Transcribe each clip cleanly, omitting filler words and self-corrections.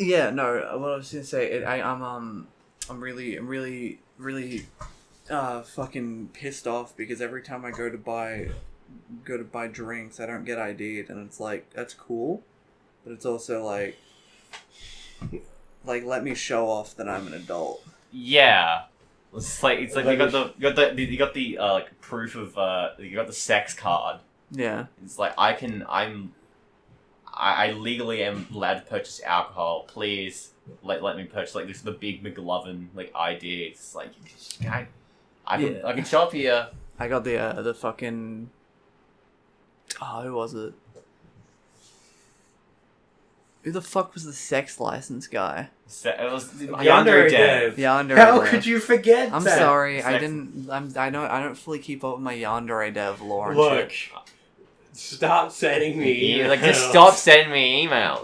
Yeah, no. What I was gonna say, I'm really fucking pissed off because every time I go to buy drinks, I don't get ID'd, and it's like that's cool, but it's also like let me show off that I'm an adult. Yeah. It's like you got the like proof of you got the sex card. Yeah. It's like I legally am allowed to purchase alcohol. Please let me purchase this is the big McLovin ID. It's like I can show up here. I got the fucking who was it? Who the fuck was the sex license guy? It was Yandere Dev. Yandere How Dev. could you forget I'm that? sorry, I don't fully keep up with my Yandere Dev lore and Look, shit. stop sending me emails. Just stop sending me emails.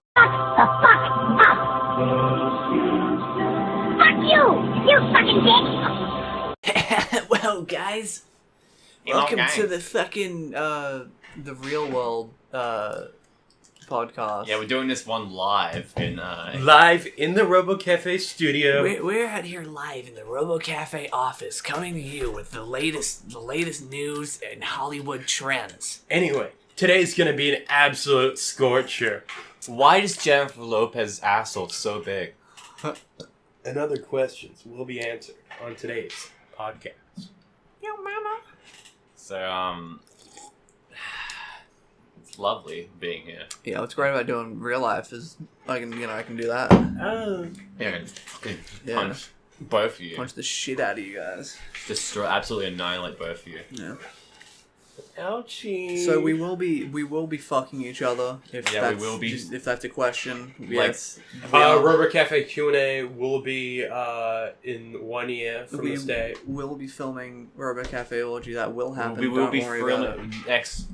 Fuck you! You fucking bitch! Well, guys, welcome to the fucking the real world podcast. Yeah, we're doing this one live in Live in the Robo-Café studio. We're out here live in the Robo-Café office, coming to you with the latest news and Hollywood trends. Anyway, today's gonna be an absolute scorcher. Why is Jennifer Lopez's asshole so big? And other questions will be answered on today's podcast. Yo, mama. So it's lovely being here. Yeah, what's great about doing real life is I can do that. Yeah, Yeah. punch both of you. Punch the shit out of you guys. Absolutely annihilate both of you. Yeah. Ouchie. So we will be fucking each other if Yeah, that's we will be. if that's a question. Yes. Robo-Café Q&A will be in 1 year from this day. We'll be filming Robo-Café Orgy. That will happen. We will Don't be worry about it. next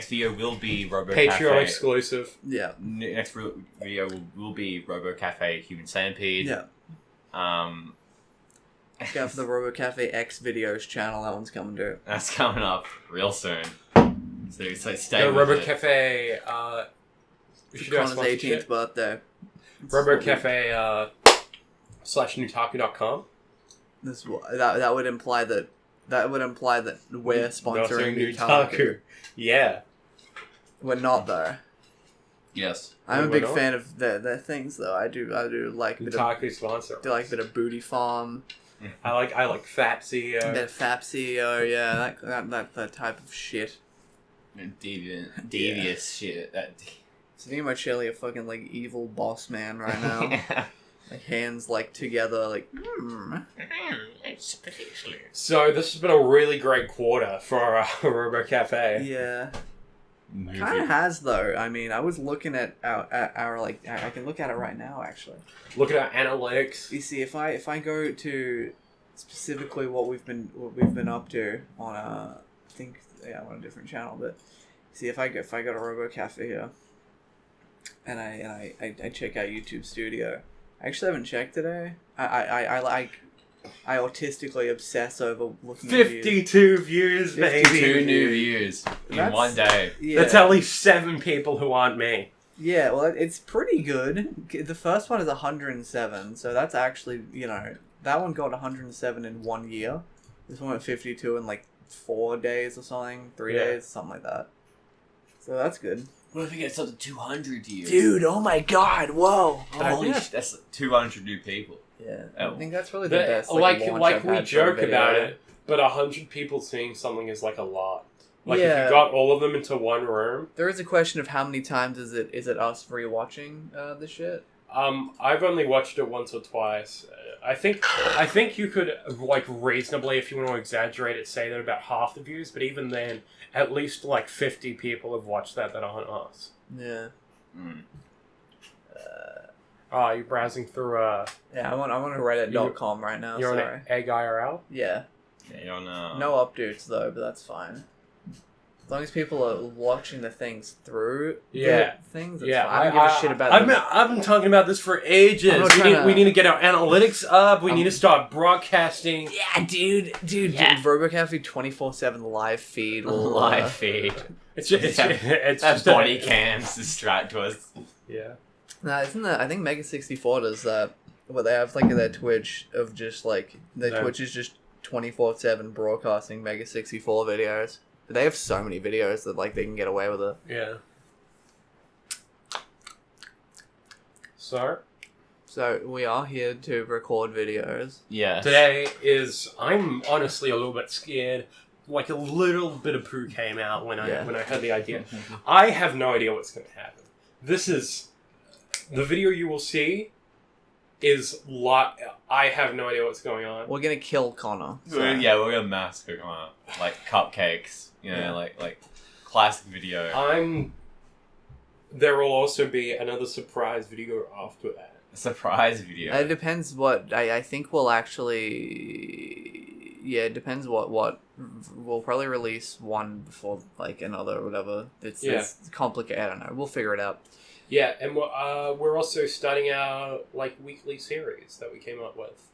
video will be Robo-Café. Patreon exclusive. Yeah. Next video will be Robo-Café Human Centipede. Yeah. Look out for the Robo-Café X videos channel. That one's coming to. That's coming up real soon. So stay The with Robo-Café, we should do our Connor's 18th sponsorship. birthday. Robo-Café, /Nutaku.com. That would imply that we're sponsoring Nutaku. Yeah. We're not though. Yes. I'm a We're big not? fan of their things though. I do like a bit of, Nutaku sponsor. do like a bit of Booty Farm. I like Fat CEO. Bit of Fap CEO, yeah, that type of shit. Devious shit. So me and my Shelly are fucking like evil boss man right now. Like hands like together, like. So this has been a really great quarter for Robo-Café. Yeah. Kind of has though. I mean, I was looking at our like I can look at it right now actually. Look at our analytics. You see, if I go to specifically what we've been up to on I think on a different channel, but see if I go to Robo-Café here, and I check out YouTube Studio. I actually haven't checked today. I autistically obsess over looking at views. 52 views, baby. 2 new views in That's- one day. Yeah. That's at least 7 people who aren't me. Yeah, well, it's pretty good. The first one is 107, so that's actually, that one got 107 in 1 year. This one went 52 in like 4 days or something, 3 Yeah. days, something like that. So that's good. What if it gets up to 200 views? Dude, oh my god, whoa! Holy shit, that's 200 new people. Yeah, Oh. I think that's really the best. Like launch I've we had for a joke video. about it, but 100 people seeing something is like a lot. Like if Yeah. you got all of them into one room. There is a question of how many times is it us rewatching the shit? I've only watched it once or twice. I think you could like reasonably, if you want to exaggerate it, say that about half the views. But even then, at least like 50 people have watched that aren't us. Yeah. You're browsing through Yeah, I'm on Reddit.com right now. you're Sorry. on Egg IRL. Yeah. Yeah, you're on, No updates though, but that's fine. As long as people are watching the things through Yeah. the things, that's Yeah, fine. I don't give a shit about them. I've been talking about this for ages. I'm not trying to- We need to get our analytics up. We need to start broadcasting. Yeah, dude, Yeah. Robo-Café 24/7 live feed. Will, live feed. It's just That's it's just body cams distract us. Yeah. Nah, isn't that? I think Mega 64 does that. Where they have like their Twitch of just like their Twitch is just 24/7 broadcasting Mega 64 videos. But they have so many videos that like they can get away with it. Yeah. So we are here to record videos. Yeah. today I'm honestly a little bit scared. Like a little bit of poo came out when I heard the idea. I have no idea what's going to happen. This is the video you will see. I have no idea what's going on. We're gonna kill Connor. So. We're gonna massacre Connor. Like cupcakes, like classic video. There will also be another surprise video after that. A surprise video. It depends what I think we'll actually. Yeah, it depends what we'll probably release one before like another or whatever. It's complicated. I don't know. We'll figure it out. Yeah, and we're also starting our like weekly series that we came up with.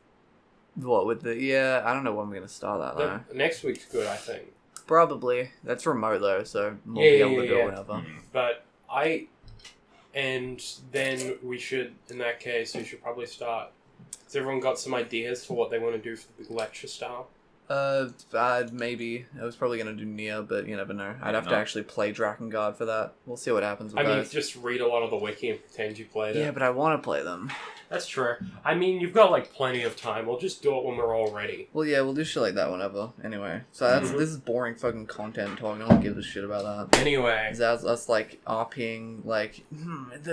What with the I don't know when we're gonna start that though. Next week's good, I think. Probably. That's remote though, so we'll be able to do it whenever. But and then we should, in that case, we should probably start. Has everyone got some ideas for what they want to do for the big lecture style? Maybe. I was probably gonna do Nia, but you never know. I'd have to actually play Drakengard for that. We'll see what happens with those. Just read a lot of the wiki and pretend you played it. Yeah, but I want to play them. That's true. I mean, you've got like plenty of time. We'll just do it when we're all ready. Well, yeah, we'll do shit like that whenever. Anyway, so this is boring fucking content talk. I don't give a shit about that. Anyway, that's us like RPing like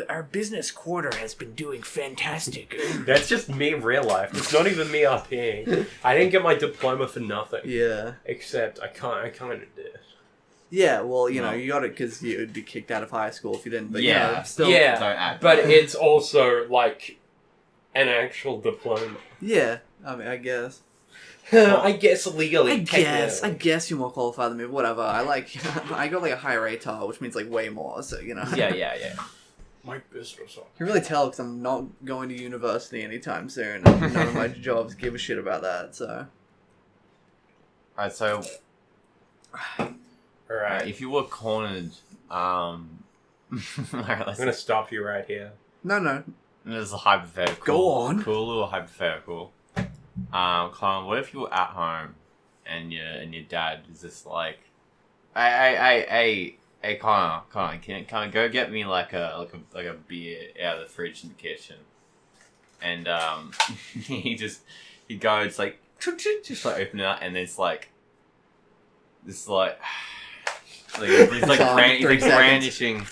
our business quarter has been doing fantastic. That's just me in real life. It's not even me RPing. I didn't get my diploma for nothing. Yeah. Except I kind of did. Yeah, well, you know, you got it because you would be kicked out of high school if you didn't. But still, but it's also like an actual diploma. Yeah, I mean, I guess. I guess legally. I guess you're more qualified than me. Whatever. I got like a higher ATAR, which means like way more. So you know. Yeah. My business. You can really tell because I'm not going to university anytime soon. And none of my jobs give a shit about that. So. Alright, so. Alright. If you were cornered, I'm gonna stop you right here. No. This is a hypothetical. Go on. Cool little hypothetical. Colin, what if you were at home and your dad is just like, hey, Connor, can go get me like a beer out of the fridge in the kitchen, and he goes like just like open it up and it's like this like he's like brandishing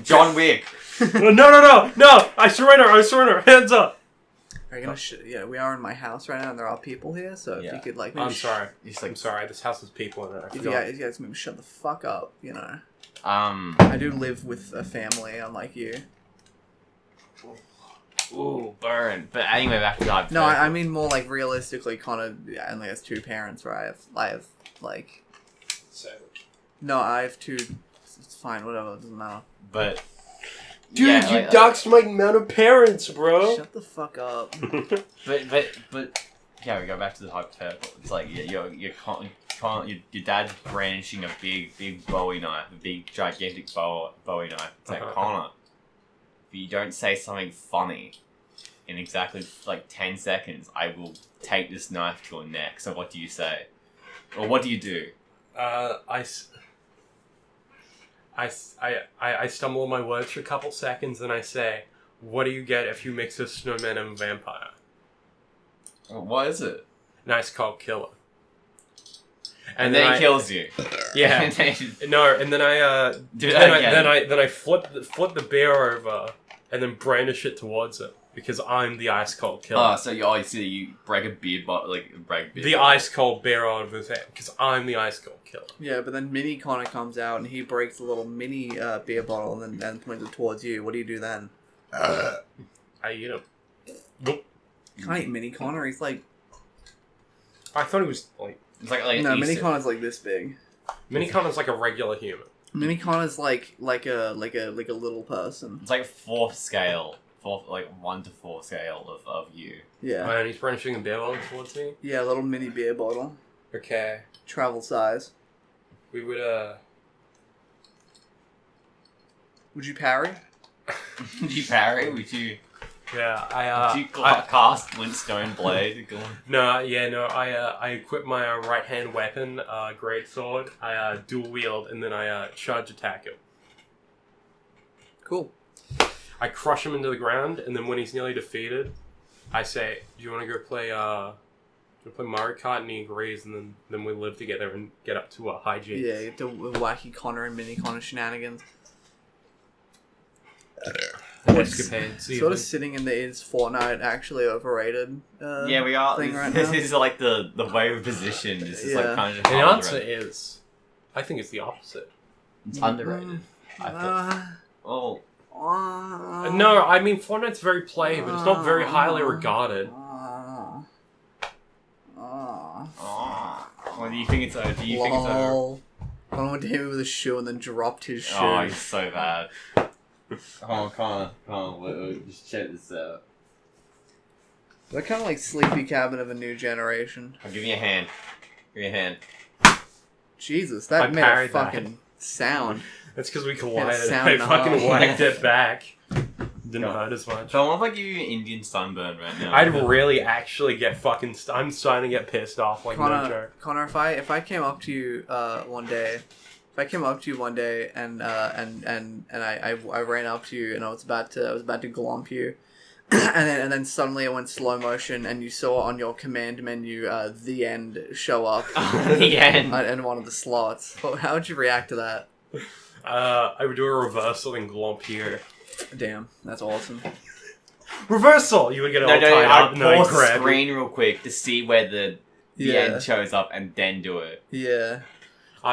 John Wick. No! I surrender! Hands up! Are you gonna we are in my house right now and there are people here, so if you could like... I'm sorry. I'm sorry, this house has people in it. If you guys maybe shut the fuck up, you know. I do live with a family, unlike you. Ooh, burn. But anyway, back to that. No, I mean more like realistically, Connor only has two parents, right? I have like... No, I have two... It's fine, whatever, it doesn't matter. But... Dude, you doxed my amount of parents, bro. Shut the fuck up. but yeah, we go back to the hypothetical. It's like your dad's brandishing a big Bowie knife, a big gigantic Bowie knife. It's like Connor, if you don't say something funny in exactly like 10 seconds, I will take this knife to your neck. So what do you say, or what do you do? I stumble on my words for a couple seconds and I say, what do you get if you mix a snowman and a vampire? What is it? Nice called killer. And then he kills you. Yeah. No, and then I flip the bear over and then brandish it towards it because I'm the ice cold killer. Oh, so you break a beer bottle, ice cold bear out of his hand because I'm the ice cold killer. Yeah, but then Mini Connor comes out and he breaks a little mini beer bottle and then points it towards you. What do you do then? I eat him. Nope. Can't eat Mini Connor. He's like... I thought he was like... It's like no, Mini Connor's like this big. Mini Connor's like a regular human. Mini Connor's like a little person. It's like 4 scale. 1 to 4 scale of you. Yeah. And he's brandishing a beer bottle towards me? Yeah, a little mini beer bottle. Okay. Travel size. We would, Would you parry? Did you parry? Would you? Yeah, Did you cast Flintstone Blade? I equip my right hand weapon, great sword. I dual wield, and then I charge attack him. Cool. I crush him into the ground, and then when he's nearly defeated, I say, "Do you want to go play Mario Kart?" And he agrees, and then we live together and get up to a high G. Yeah, you have to wacky Connor and mini Connor shenanigans. Escapades. Sort of sitting in the is Fortnite actually overrated? Yeah, we are. Thing right This now? is like the way we're positioned. This is like Yeah. kind of. The answer is, I think it's the opposite. It's underrated. I thought. Oh. No, I mean Fortnite's very played, but it's not very highly regarded. What do you think it's over? Do you think it's over? Lol. Connor went to hit me with a shoe and then dropped his shoe. Oh, he's so bad. Oh, come on, just check this out. They're kind of like Sleepy Cabin of a new generation. I'll give you a hand. Give me a hand. Jesus, I that made a parried that. fucking sound. That's because we collided. sound I and a fucking half. whacked it back. Didn't God. hurt as much. So I wonder if I give you an Indian sunburn right now. I'd really actually get fucking. I'm starting to get pissed off. Like no joke. Connor, if I came up to you one day, and I ran up to you and I was about to glomp you, and then suddenly it went slow motion and you saw on your command menu the end show up. The end. In one of the slots. How would you react to that? I would do a reversal and glomp here. Damn, that's awesome. Reversal! You would get it all tied up I'd and then I'd pause the grab screen real quick to see where the Yeah. end shows up and then do it. Yeah.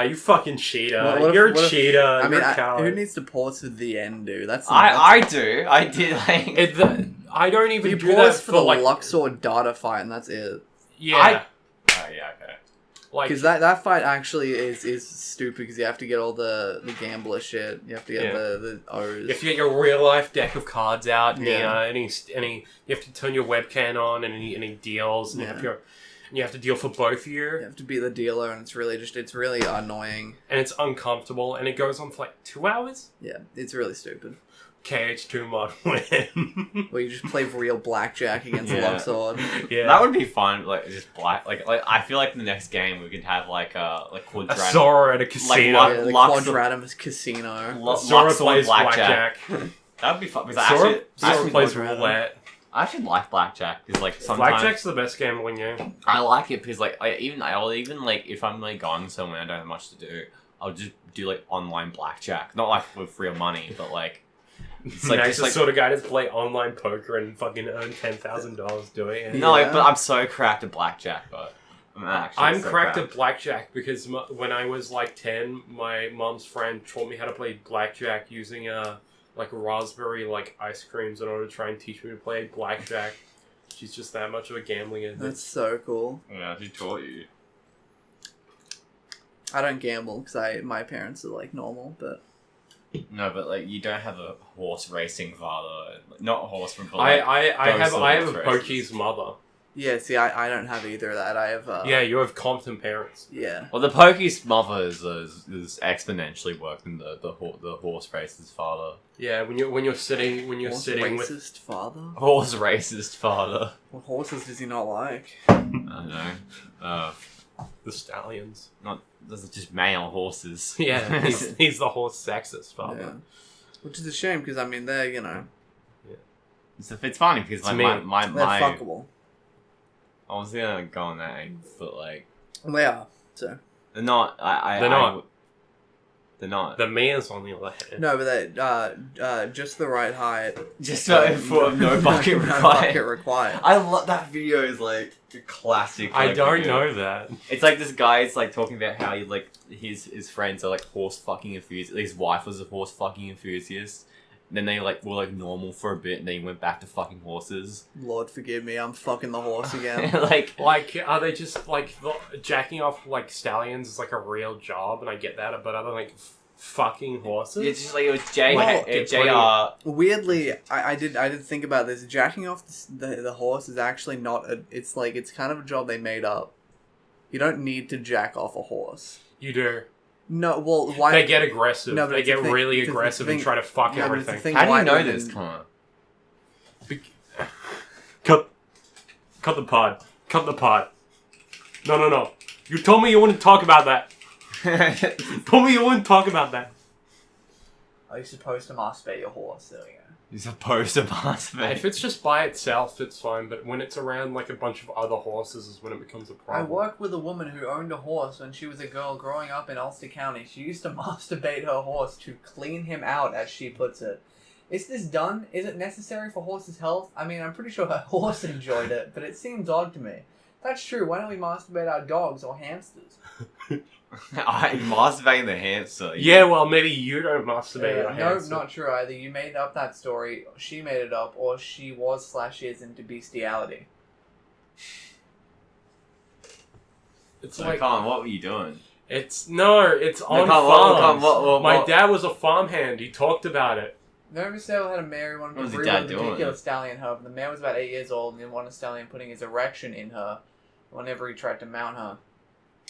you fucking cheater. What if- You're a what if- cheater. I mean, You're a coward. who needs to pause for the end, dude? That's I do. I did like. I don't even you do that pause for the like Luxor data fight, and that's it. yeah. Oh yeah, okay. Like Because that fight actually is stupid because you have to get all the gambler shit. You have to get the O's. you have to get your real life deck of cards out, and Yeah. any you have to turn your webcam on, and any deals, and you have to deal for both of you, You have to be the dealer, and it's really annoying. and it's uncomfortable, and it goes on for like 2 hours. Yeah, it's really stupid. KH2 mod win. Where you just play real blackjack against Yeah. Luxor. Yeah, That would be fun. Like just black. Like I feel like the next game we could have like a quadrant. Zora at a casino. Like, Yeah, the Luxor- Quadratimus Casino. Zora Luxor plays blackjack. blackjack. That would be fun. Because Zora actually, plays Quadrant. roulette. I actually like blackjack because like sometimes Blackjack's the best gambling game. I like it because like I'll even like if I'm like going somewhere and I don't have much to do, I'll just do like online blackjack. Not like with real money, but like it's like Max just the like sort of guy to play online poker and fucking earn $10,000 doing it. no, like, Yeah. but I'm so cracked at blackjack. But I'm cracked at blackjack because when I was like 10, my mom's friend taught me how to play blackjack using like raspberry like ice creams in order to try and teach me to play blackjack. She's just that much of a gambling addict. That's so cool. Yeah, who taught you? I don't gamble because my parents are like normal, but No, but like you don't have a horse racing father. Not a horse from. But, I those have sort I of have a races. pokey's mother. yeah. See, I don't have either of that. I have Yeah, you have competent parents. yeah. Well, the Pokey's mother is exponentially worse than the horse racer's father. Yeah, when you're sitting Horse sitting with racist father. Horse racist father. What horses does he not like? I don't know. the stallions. Not those are just male horses. Yeah, he's the horse sexist father. Yeah. Which is a shame because I mean they're It's funny because To like me, my they're fuckable. I was gonna go on that angle, but like They are. So they're not. They're not. They're not. The man's on the other hand. no, but they just the right height. Just for no bucket No required. bucket required. I love that video. Is like a classic. I like, don't video. know that. It's like this guy's like talking about how he like his friends are like horse fucking enthusiasts. His wife was a horse fucking enthusiast. Then they like were like normal for a bit, and then he went back to fucking horses. Lord forgive me, I'm fucking the horse again. like Like, are they just like jacking off like stallions is like a real job, and I get that, but are they like fucking horses? it's just like it was Well, JR. Weirdly, I did think about this. Jacking off the horse is actually not it's kind of a job they made up. You don't need to jack off a horse. You do. No, well, why? They get aggressive. No, but they it's the get thing- really it's the aggressive thing- and try to fuck yeah, but it's the everything. thing How do you white know women- this, Connor? Cut the pod. Cut the pod. No. You told me you wouldn't talk about that. Told me you wouldn't talk about that. Are you supposed to masturbate your horse? There we go. You're supposed to masturbate. If it's just by itself, it's fine. But when it's around like a bunch of other horses, is when it becomes a I problem. worked with a woman who owned a horse when she was a girl growing up in Ulster County. She used to masturbate her horse to clean him out, as she puts it. Is this done? Is it necessary for horses' health? I mean, I'm pretty sure her horse enjoyed it, but it seems odd to me. That's true. Why don't we masturbate our dogs or hamsters? I masturbating the hamster. Yeah, well, maybe you don't masturbate your No, hamster. not true either. You made up that story. She made it up, or she was/is into bestiality. It's So, like Colin, what were you doing? it's on Colin, farms. what- My dad was a farmhand. He talked about it. Never Sale had a mare who wanted What was to your breed dad with a doing? particular stallion hoof. The mare was about 8 years old and didn't want a stallion putting his erection in her. Whenever he tried to mount her,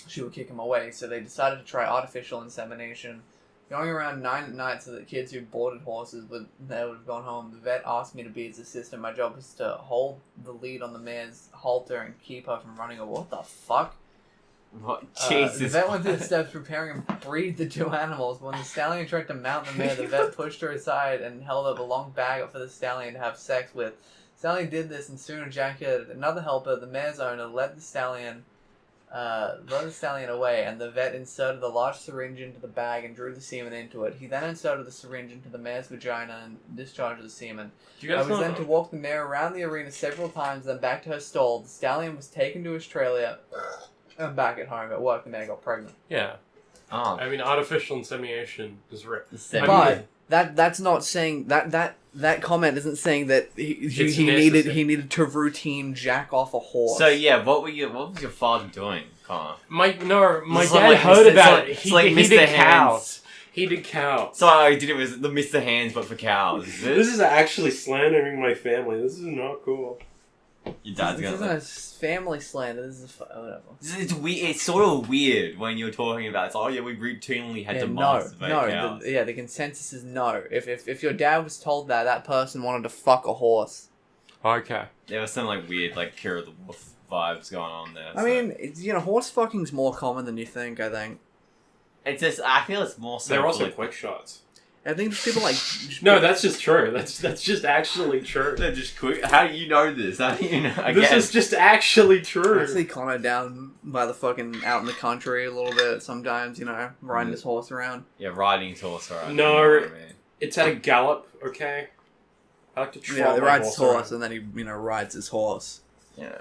she would kick him away. So they decided to try artificial insemination. Going around 9 at night so that kids who boarded horses would have gone home. The vet asked me to be his assistant. My job was to hold the lead on the mare's halter and keep her from running away. What the fuck? What? The Jesus. vet went through the steps preparing to breed the two animals. When the stallion tried to mount the mare, the vet pushed her aside and held up a long bag for the stallion to have sex with. Stallion did this and soon ejaculated. Another helper, the mare's owner, led the stallion away, and the vet inserted the large syringe into the bag and drew the semen into it. He then inserted the syringe into the mare's vagina and discharged the semen. Do you guys I was know? then to walk the mare around the arena several times, then back to her stall. The stallion was taken to Australia. And back at home at work, the mare got pregnant. Yeah, Oh. I mean, artificial insemination is real. But that's not saying that comment isn't saying that he needed to routine jack off a horse. So yeah, what was your father doing, Connor? My It's dad like heard Mr. about it's it. He, like he Mr. did Hands. cows. He did cows. So I did it was the Mr. Hands, but for cows. Is This is actually slandering my family. This is not cool. Your dad's this gonna. isn't a family slander. This is whatever. It's weird. It's sort of weird when you're talking about. It's like, oh yeah, we routinely had to masturbate cows. The consensus is no. If your dad was told that person wanted to fuck a horse. Okay. There was some like weird like Kira the Wolf vibes going on there. I mean, horse fucking's more common than you think. I think. it's just I feel it's more so. They're for, also like, quick shots. I think people like. No, that's just true. That's just actually true. They're just quick. How do you know this? How do you know? This is just actually true. I see Connor down by the fucking out in the country a little bit sometimes. Riding his horse around. Yeah, riding his horse around. No. You know what I mean? It's at a gallop, okay? I like to trot Yeah, he my rides his horse around. and then he rides his horse. Yeah.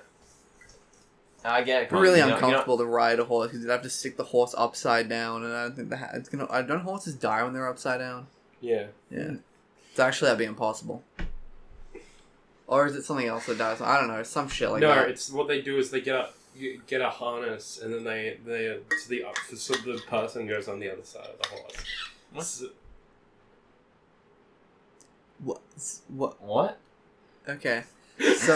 I get it. It's really You know- uncomfortable to ride a horse because you'd have to stick the horse upside down, and I don't think it's gonna. Don't horses die when they're upside down? Yeah. Yeah, it's actually that'd be impossible. Or is it something else that dies? I don't know. Some shit like No, that. it's what they do is they you get a harness and then so the person goes on the other side of the horse. What's What? what? Okay. So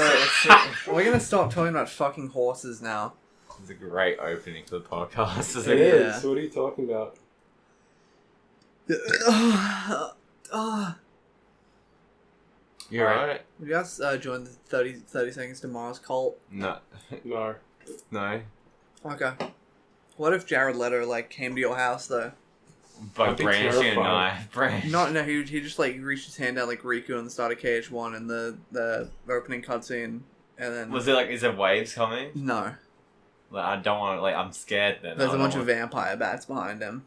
we're gonna stop talking about fucking horses now. It's a great opening for the podcast. It Isn't it? is. What are you talking about? You're right. Would you guys join the 30 Seconds to Mars cult? No, No. no. Okay. What if Jared Leto came to your house though? By I'd be brandishing a terrified. knife. No, he just reached his hand out like Riku in the start of KH1 and the opening cutscene, and then Was it is there waves coming? no, Like, I don't want to. I'm scared. Then there's I a don't bunch of want- vampire bats behind him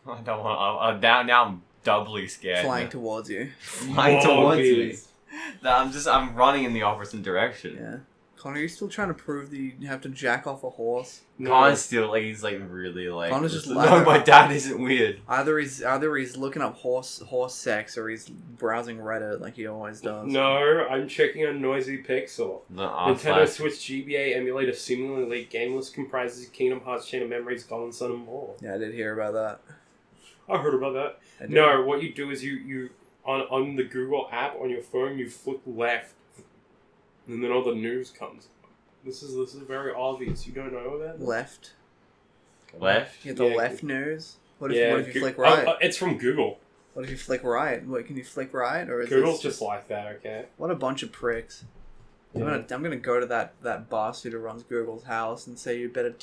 I don't want. Now I'm doubly scared. flying towards you. Flying towards me. Monkeys. No, I'm running in the opposite direction. Yeah. Connor, are you still trying to prove that you have to jack off a horse? No. Connor's still he's really Connor's just no, laughing. my dad isn't weird. Either he's looking up horse sex, or he's browsing Reddit like he always does. No, I'm checking on Noisy Pixel. The Nintendo Switch GBA emulator seemingly leaked. Game list comprises Kingdom Hearts Chain of Memories, Golden Sun, and more. Yeah, I did hear about that. I heard about that. I did. No, what you do is you on the Google app on your phone, you flick left, and then all the news comes. This is very obvious. You don't know about that? Left. Left? You get the Yeah. left nose. What if you Go- flick right? it's from Google. What if you flick right? What, can you flick right, or is Google's this just like that, okay? what a bunch of pricks? Yeah. I'm gonna go to that bastard who runs Google's house and say you better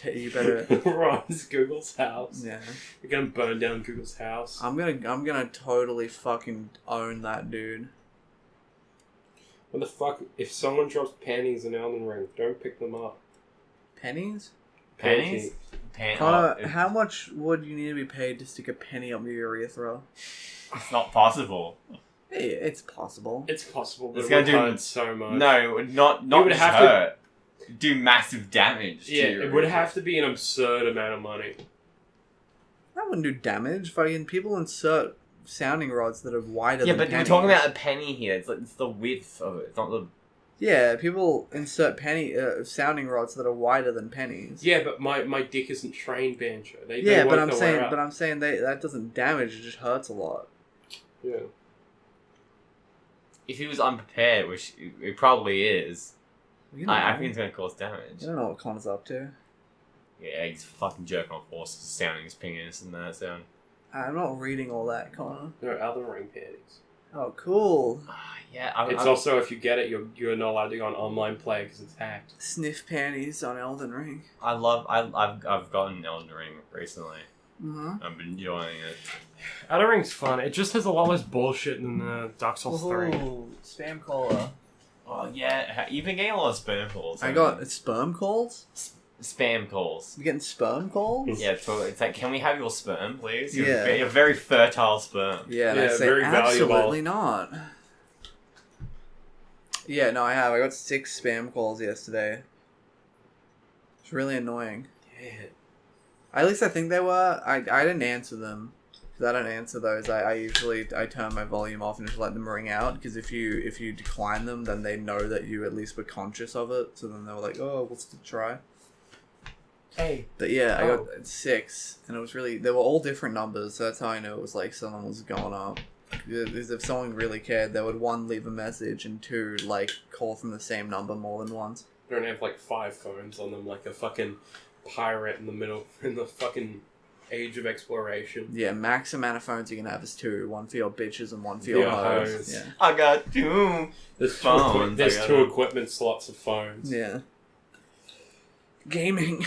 Runs Google's house. yeah. You're gonna burn down Google's house. I'm gonna totally fucking own that dude. What the fuck? If someone drops panties in Elden Ring, don't pick them up. Pennies? Pennies? Connor, how much would you need to be paid to stick a penny up your urethra? It's not possible. Hey, it's possible. It's possible, but It's it gonna would do- hurt so much. No, it would not would just have to- hurt. Do massive damage. Yeah, to it would have to be an absurd amount of money. That wouldn't do damage. Fucking people insert sounding rods that are wider Yeah, than but pennies. we're talking about a penny here. It's the width of it. It's not the. Yeah, people insert sounding rods that are wider than pennies. Yeah, but my dick isn't trained, Banjo. They Yeah, work but I'm their way saying, up. that doesn't damage. It just hurts a lot. Yeah. If he was unprepared, which it probably is, You know, I think it's going to cause damage. you don't know what Connor's up to. Yeah, he's fucking jerking off horses, sounding his penis and that sound. I'm not reading all that, Connor. There are other ring panties. Oh, cool. Yeah, It's also, if you get it, you're not allowed to go on online play because it's hacked. Sniff panties on Elden Ring. I've gotten Elden Ring recently. Mm-hmm. I've been enjoying it. Elden Ring's fun. It just has a lot less bullshit than Dark Souls 3. Spam caller. Oh yeah, you've been getting a lot of spam calls. I got sperm calls? spam calls. You getting sperm calls? Yeah, it's like, can we have your sperm, please? Yeah. You're very fertile sperm. Yeah, and Yeah, I say very valuable. absolutely not. Yeah, no, I have. I got 6 spam calls yesterday. It's really annoying. Yeah. At least I think they were. I didn't answer them. Because I don't answer those. I usually turn my volume off and just let them ring out. Because if you decline them, then they know that you at least were conscious of it. So then they were like, oh, we'll still try. Hey. But yeah, I got 6. And it was really... They were all different numbers. So that's how I knew it was like someone was going up. Because if someone really cared, they would 1, leave a message, and 2, like, call from the same number more than once. They don't have like 5 phones on them like a fucking pirate in the fucking age of exploration. Yeah, max amount of phones you can have is 2. 1 for your bitches and 1 for your hoes. hoes. Yeah. I got 2 There's phones. There's I 2 got- equipment slots of phones. Yeah. Gaming.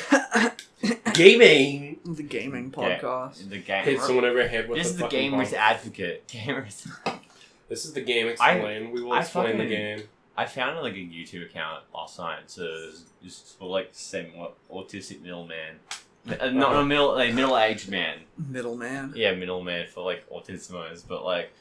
Gaming! The gaming podcast. The game. Hit someone over the head with This a is the fucking Gamers bomb. Advocate. Gamers. This is the game explain. We will I explain the fucking- game. I found like a YouTube account last night to just for like autistic middleman. Not a middle-aged man. Middleman. Yeah, middleman for like autismos, but like,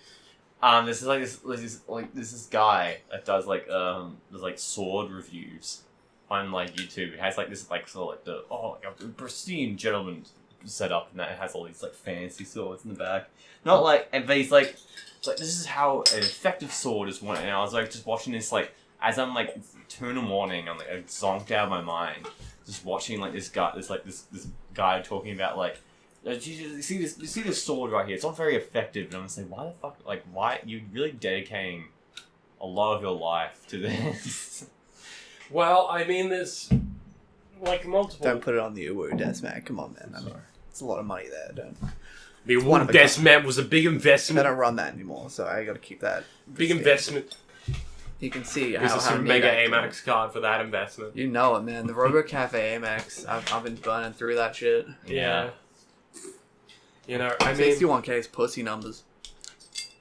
this is guy that does like sword reviews on like YouTube. It has like this like sort of like like a pristine gentleman set up, and that it has all these like fancy swords in the back. Not like, but he's like, it's like this is how an effective sword is won. And I was like just watching this like as I'm like 2 in the morning, I'm like zonked out of my mind, just watching like this guy talking about like, you see this sword right here? It's not very effective, and I'm gonna say, why the fuck? Like, why you really dedicating a lot of your life to this? Well, I mean, there's like multiple. Don't put it on the Uwu, Desmat. Come on, man. I mean, it's a lot of money there. Don't. The one one of a investment was a big They investment. don't run that anymore, so I got to keep that. Big pristine. investment. You can see There's how a super neat mega I- Amex card for that investment. You know it, man. The Robo-Café Amex. I've been burning through that shit. Yeah. You know, I mean, 61K's pussy numbers.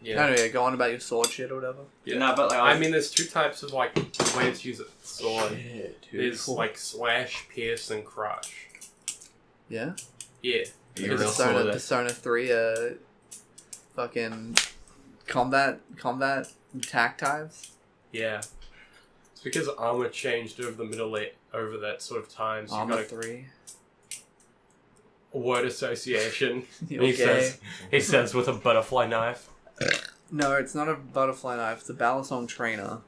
yeah. Anyway, go on about your sword shit or whatever. Yeah. No, but like, I mean, there's 2 types of like ways to use a sword. Shit, There's like slash, pierce, and crush. Yeah? Yeah. you're a real Persona, sword. Persona 3, fucking combat attack types. Yeah. It's because armor changed over over that sort of time. So you Armor got 3. a word association. Okay. He says with a butterfly knife. No, it's not a butterfly knife. It's a balisong trainer.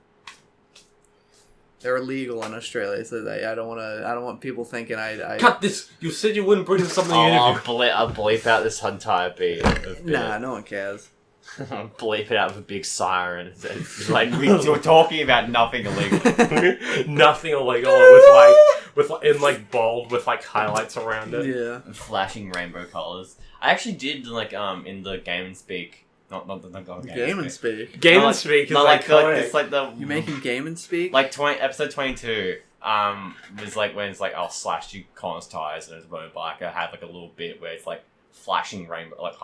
They're illegal in Australia, so I don't want people thinking I Cut this! You said you wouldn't bring this up in the I'll interview. bleep out this entire beat. Nah, no one cares. I'll bleep it out with a big siren. It's like we're talking about nothing illegal. Nothing illegal with like with in like bold with like highlights around it. Yeah. Flashing rainbow colors. I actually did like in the Game and Speak. Not Game and Speak. Game No, and Speak is like iconic. it's like the You making Game and Speak? like episode 22. Was like when it's like I'll slash you Connor's tires and his motorbike. I had like a little bit where it's like flashing rainbow like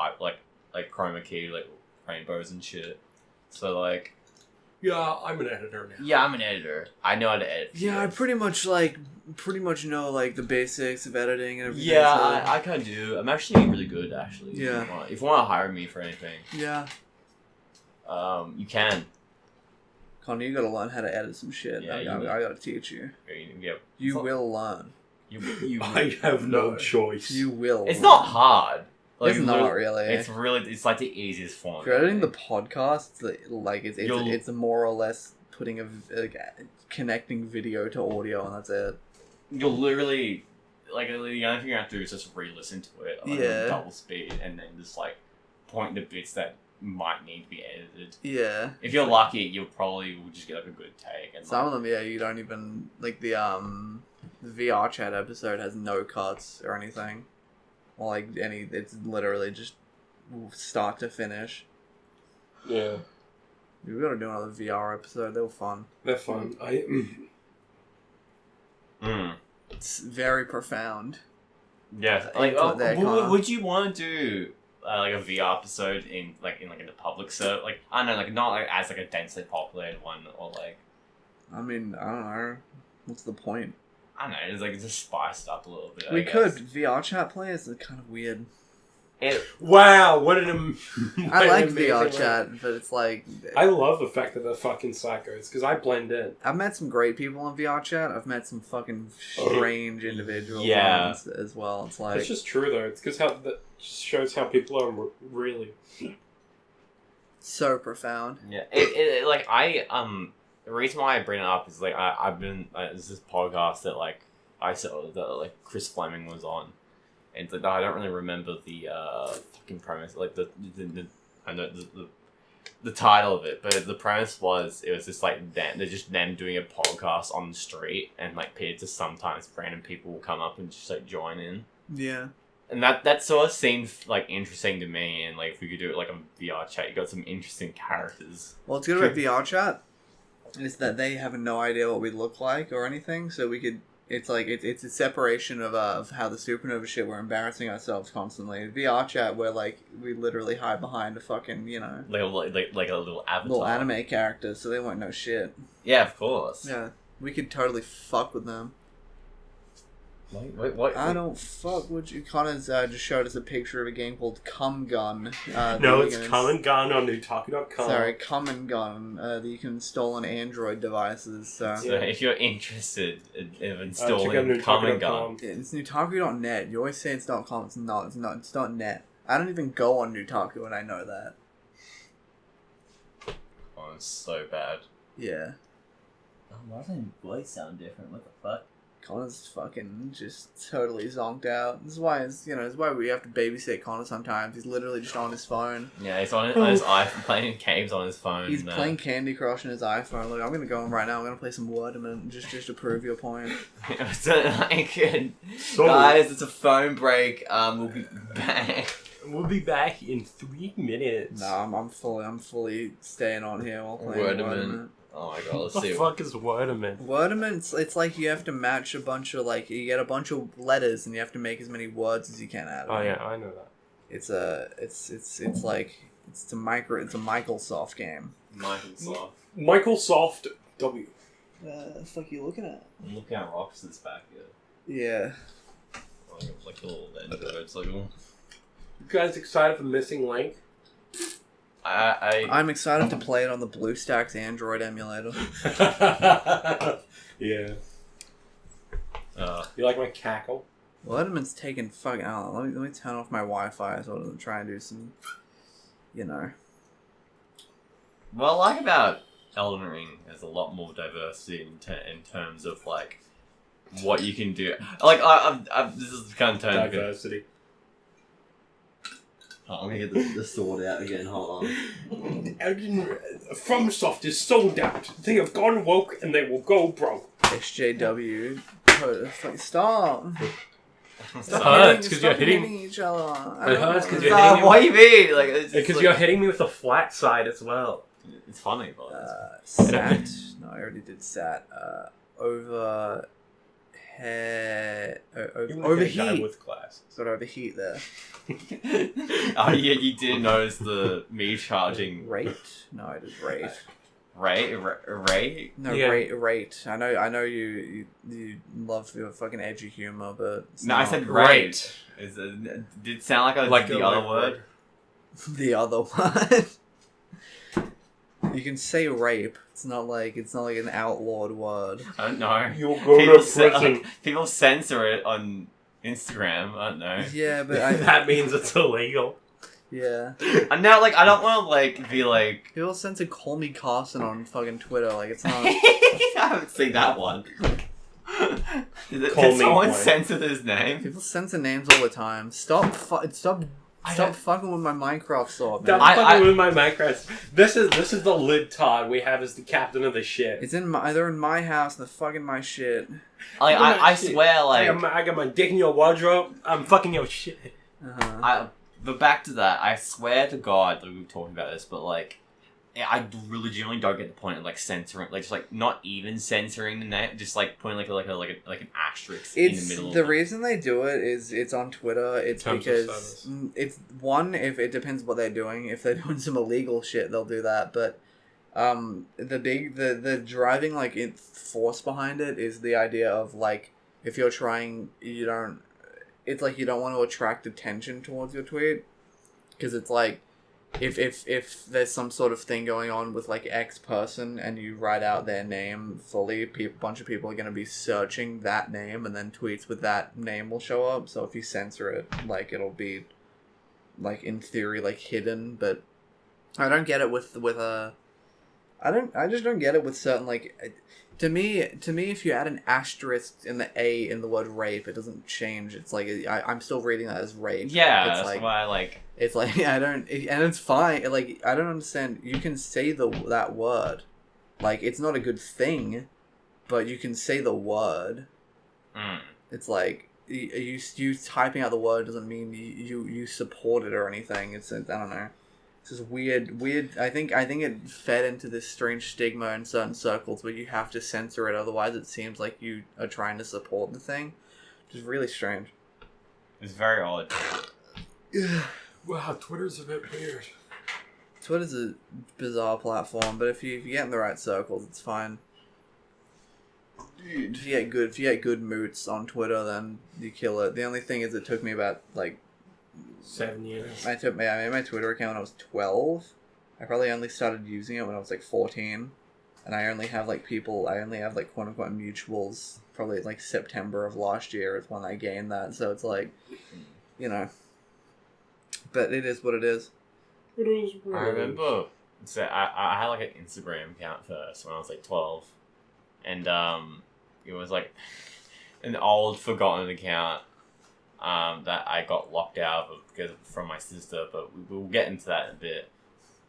chroma key like rainbows and shit. So like Yeah, I'm an editor now. yeah, I'm an editor. I know how to edit. Yeah, I pretty much know like the basics of editing and everything. Yeah, so- I kind of do. I'm actually really good, actually. Yeah. If you want to hire me for anything, Yeah. you can. Connor, you gotta learn how to edit some shit. Yeah, I gotta teach you. Yeah. You will learn. You I have no choice. You will. It's learn. not hard. Like, It's not really. It's like the easiest form. If you're editing the podcast, You'll- it's more or less putting connecting video to audio, and that's it. You'll literally like the only thing you have to do is just re-listen to it on double speed, and then just like point the bits that might need to be edited. Yeah. If you're lucky, you'll probably will just get like a good take. And Some of them, yeah, you don't even like the VR chat episode has no cuts or anything, or like any. It's literally just start to finish. Yeah, We gotta do another VR episode. They were fun. they're fun. It's very profound. Yeah, Like, would you want to do like a VR episode in a public server? Like I don't know, like not like as like a densely populated one, or like I mean, I don't know. What's the point? I don't know, it's like just spiced up a little bit. We I guess. could VR chat players. It's kind of weird. Wow, what an I like amazing VR way. chat, but it's like I love the fact that they're fucking psychos because I blend in. I've met some great people on VR chat. I've met some fucking strange individuals Yeah. as well. It's like It's just true though. It's because that just shows how people are really. so profound. Yeah, like the reason why I bring it up is like I've been there's this podcast that like I saw that like Chris Fleming was on, and it's like I don't really remember the fucking premise, like the I know the title of it, but the premise was it was just like they're just them doing a podcast on the street, and like just sometimes random people will come up and just like join in. Yeah. And that sort of seemed like interesting to me, and like if we could do it like a VR chat, you got some interesting characters. Well, what's good about VR chat is that they have no idea what we look like or anything, so we could. It's like it's a separation of how the supernova shit we're embarrassing ourselves constantly. VR chat where like we literally hide behind a fucking Like a little avatar. little anime character, so they won't know shit. Yeah, of course. Yeah, we could totally fuck with them. Wait, what? I don't fuck with you. Connor's just showed us a picture of a game called Cum Gun. No, it's Come and Gun on Newtaku.com. Sorry, Cum and Gun that you can install on Android devices. So if you're interested in check out installing Come and Gun, Newtaku.com. it's Newtaku.net. You always say it's .com. It's not. It's not .net. I don't even go on Newtaku, and I know that. oh, it's so bad. Yeah. Oh, why does my voice sound different? What the fuck? Connor's fucking just totally zonked out. This is why this is why we have to babysit Connor sometimes. He's literally just on his phone. Yeah, he's on his iPhone, playing games on his phone. He's playing Candy Crush on his iPhone. Look, I'm gonna go in right now. I'm gonna play some Wordament just to prove your point. Guys, it's a phone break. We'll be back. We'll be back in 3 minutes. No, I'm fully staying on here while playing Wordament. Oh my god, let's What see. the fuck is Wordament? Wordament, it's like you have to match a bunch of you get a bunch of letters and you have to make as many words as you can out of Oh it. yeah, I know that. It's a Microsoft game. Microsoft. Microsoft W. The fuck you looking at? I'm looking at rocks that's back here. Yeah. Like little androids, like. You guys excited for Missing Link? I'm excited to play it on the BlueStacks Android emulator. Yeah. You like my cackle? Wordman's taking fucking. I don't know, let me turn off my Wi-Fi so I can try and do some. What I like about Elden Ring is a lot more diversity in terms of like what you can do. Like this is kind of turn. Diversity. Oh, I'm gonna get the sword out again. Hold on. FromSoft is sold out. They have gone woke and they will go broke. XJW Stop. It hurts because you're hitting each other. It hurts because you're Stop, hitting what me. do you mean? Like, it's just Because like, you're hitting me with the flat side as well. it's funny, but Sat. No, I already did sat. Overhead. Overheat. With class. Got overheat there. oh, yeah, you did notice me charging Rate? No, I did rate. Ray? No, Yeah. rate. I know you love your fucking edgy humor, but it's No, I not. said Right. rate. Did it sound like I was Like the other word? The other one. You can say rape. It's not like an outlawed word. I don't know. You'll go People, to prison. people censor it on Instagram. I don't know. Yeah, but That means it's illegal. yeah. And now, like, I don't want to be like. People censor Call Me Carson on fucking Twitter. Like it's not. I haven't seen that one. Did Call me someone boy. censor his name? People censor names all the time. Stop fucking with my Minecraft sword, man. Don't fucking with my Minecraft. This is the lid Todd we have as the captain of the ship. It's they're in my house and they're fucking my shit. Like, I swear, like. I got my dick in your wardrobe. I'm fucking your shit. But back to that, I swear to God, like, we were talking about this, but like, I really genuinely don't get the point of like censoring, like just like not even censoring the name, just like putting like an asterisk in the middle. The reason they do it is it's on Twitter. It's Terms of because service. it's one, if it depends what they're doing. If they're doing some illegal shit, they'll do that. But the driving like force behind it is the idea of like if you're trying, it's like you don't want to attract attention towards your tweet because it's like. If there's some sort of thing going on with like X person and you write out their name fully, a bunch of people are going to be searching that name and then tweets with that name will show up. So if you censor it, like it'll be like in theory like hidden, but I don't get it with I just don't get it with certain like to me if you add an asterisk in the A in the word rape, it doesn't change. It's like I'm still reading that as rape. Yeah, it's that's like, why like. it's like and it's fine. Like I don't understand. You can say that word, like it's not a good thing, but you can say the word. It's like you typing out the word doesn't mean you support it or anything. I don't know. It's just weird. I think it fed into this strange stigma in certain circles where you have to censor it, otherwise it seems like you are trying to support the thing, which is really strange. It's very odd. Wow, Twitter's a bit weird. Twitter's a bizarre platform, but if you get in the right circles, it's fine. If you get good moots on Twitter, then you kill it. The only thing is, it took me about like 7 years. I made my Twitter account when I was 12. I probably only started using it when I was like 14, and I only have like quote unquote mutuals. Probably like September of last year is when I gained that. So it's like, but it is what it is. It is I weird. remember. So I had like an Instagram account first when I was like 12, and it was like an old forgotten account that I got locked out of from my sister, but we'll get into that in a bit.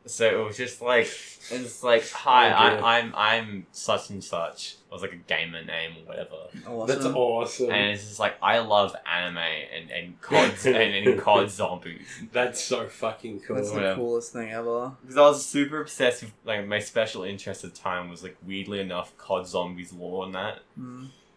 So it was just like hi, I'm such and such. It was like a gamer name or whatever. Awesome. That's awesome. And it's just like I love anime and COD and COD zombies. That's so fucking cool. That's the coolest thing ever. Because I was super obsessed with like my special interest at the time was like weirdly enough COD zombies lore and that.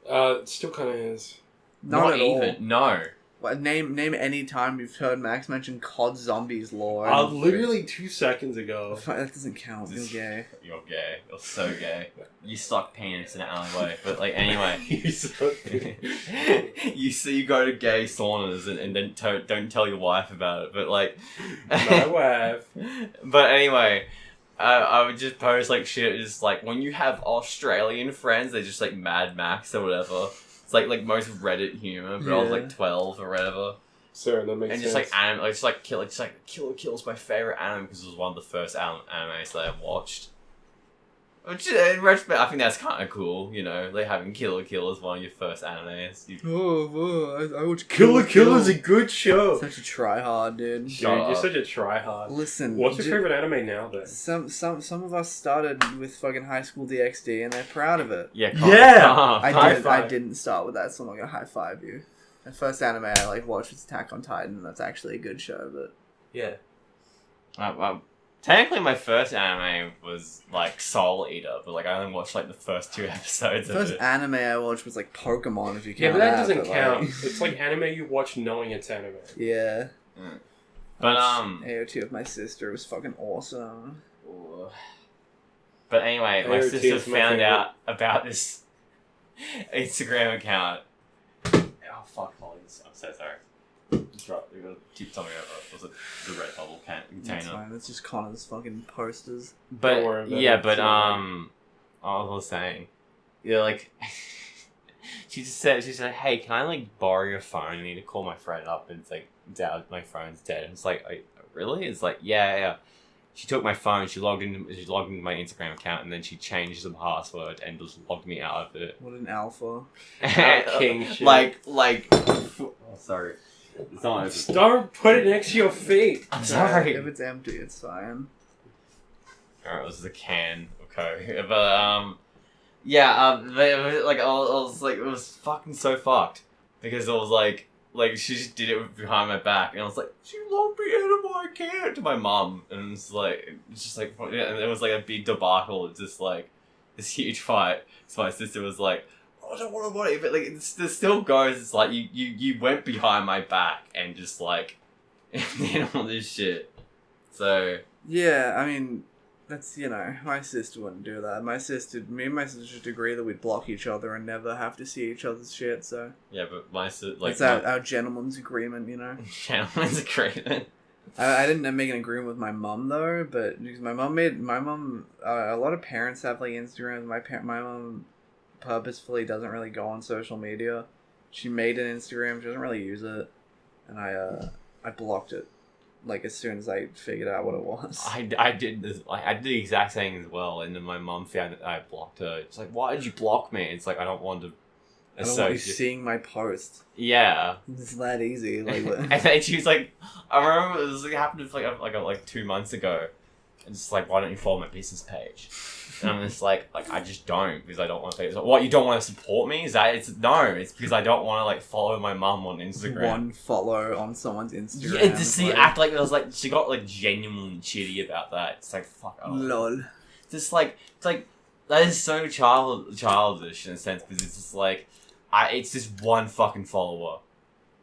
It still kind of is. Not at even. all. No. Well, name any time you've heard Max mention COD Zombies lore. Literally 2 seconds ago. That doesn't count. You're gay. You're gay. You're so gay. You suck penis in an alleyway. But like anyway, you go to gay saunas and then don't tell your wife about it. But like, My wife. But anyway, I would just post like shit. Just like when you have Australian friends, they're just like Mad Max or whatever. It's like most Reddit humor. But I was like 12 or whatever. Sure, that makes And sense. just like anime, Killer Kill's my favorite anime because it was one of the first animes that I watched. Which, in retrospect, I think that's kind of cool, you know, like having Kill la Kill as one of your first animes. I watch Kill la Kill is a good show. Such a tryhard, dude. Dude, you're such a tryhard. Listen, what's your favorite anime now, then? Some of us started with fucking High School DxD, and they're proud of it. Yeah, I didn't start with that, so I'm not gonna high five you. The first anime I watched was Attack on Titan, and that's actually a good show, but yeah. Technically, my first anime was Soul Eater, but I only watched the first 2 episodes. The first anime I watched was Pokemon, if you count. Yeah, but that doesn't count. It's anime you watch knowing it's anime. Yeah. But AOT of my sister was fucking awesome. But anyway, my sister found out about this Instagram account. Oh fuck! I'm so sorry. We gotta tip something over. Was it the red bubble container? That's fine. That's just Connor's fucking posters. But I was saying, she said, hey, can I borrow your phone? I need to call my friend up, and it's Dad, my phone's dead. And it's really? It's yeah. She took my phone. She logged into my Instagram account, and then she changed the password and just logged me out of it. What an alpha! King shit. Oh, sorry. Start put it next to your feet. I'm sorry. If it's empty, it's fine. Alright, this is a can of Coke. But it was fucking so fucked because it was she just did it behind my back, and I was she logged me out of my account to my mum, and it's and it was a big debacle. It's just this huge fight. So my sister was I don't want to body, but it still goes. It's you went behind my back and just did all this shit. So yeah, I mean, that's my sister wouldn't do that. Me and my sister just agree that we'd block each other and never have to see each other's shit. So yeah, but my sister it's our gentleman's agreement, Gentleman's agreement. I didn't make an agreement with my mum though, but because my mum a lot of parents have Instagram. My mum purposefully doesn't really go on social media. She made an Instagram. She doesn't really use it, and I blocked it as soon as I figured out what it was. I did this. I did the exact same as well, and then my mum found that I blocked her. It's why did you block me? It's I don't want to. I don't want you seeing my post. Yeah, it's that easy. And then she was I remember this happened like 2 months ago. And it's why don't you follow my business page? And I'm just I just don't, because I don't want to. What, you don't want to support me? It's because I don't want to follow my mum on Instagram. One follow on someone's Instagram. Yeah, to see act it was she got genuinely shitty about that. It's fuck off. Lol. Just it's that is so childish in a sense, because it's just it's just one fucking follower.